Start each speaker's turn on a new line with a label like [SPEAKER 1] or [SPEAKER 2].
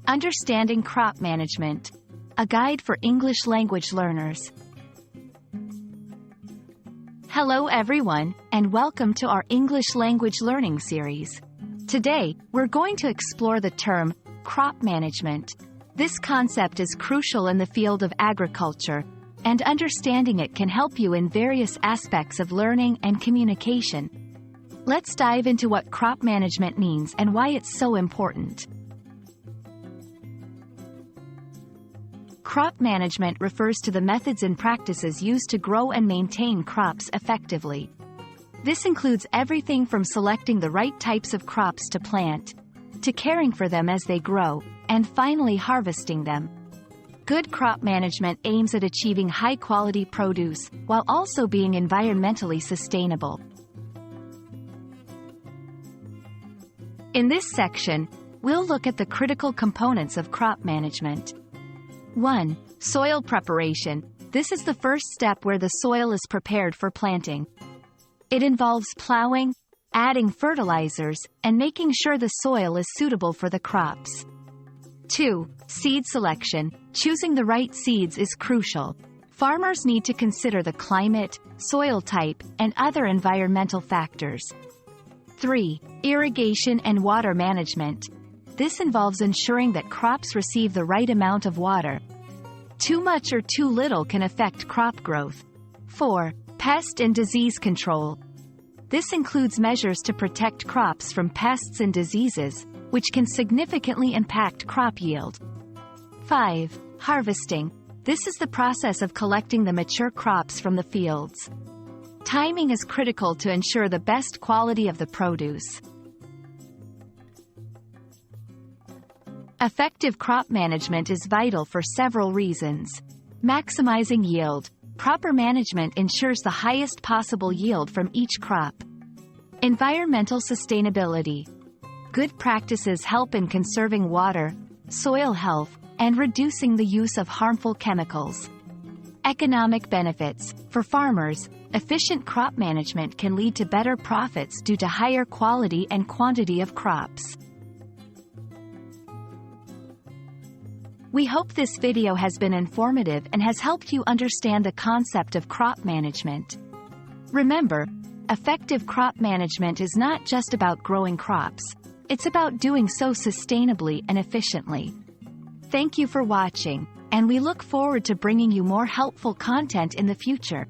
[SPEAKER 1] Understanding crop management. A guide for English language learners. Hello everyone, and welcome to our English language learning series. Today, we're going to explore the term crop management. This concept is crucial in the field of agriculture, and understanding it can help you in various aspects of learning and communication. Let's dive into what crop management means and why it's so important. Crop management refers to the methods and practices used to grow and maintain crops effectively. This includes everything from selecting the right types of crops to plant, to caring for them as they grow, and finally harvesting them. Good crop management aims at achieving high-quality produce, while also being environmentally sustainable. In this section, we'll look at the critical components of crop management. 1. Soil preparation. This is the first step where the soil is prepared for planting. It involves plowing, adding fertilizers, and making sure the soil is suitable for the crops. 2. Seed selection. Choosing the right seeds is crucial. Farmers need to consider the climate, soil type, and other environmental factors. 3. Irrigation and water management. This involves ensuring that crops receive the right amount of water. Too much or too little can affect crop growth. 4. Pest and disease control. This includes measures to protect crops from pests and diseases, which can significantly impact crop yield. 5. Harvesting. This is the process of collecting the mature crops from the fields. Timing is critical to ensure the best quality of the produce. Effective crop management is vital for several reasons. Maximizing yield. Proper management ensures the highest possible yield from each crop. Environmental sustainability. Good practices help in conserving water, soil health, and reducing the use of harmful chemicals. Economic benefits. For farmers, efficient crop management can lead to better profits due to higher quality and quantity of crops. We hope this video has been informative and has helped you understand the concept of crop management. Remember, effective crop management is not just about growing crops, it's about doing so sustainably and efficiently. Thank you for watching, and we look forward to bringing you more helpful content in the future.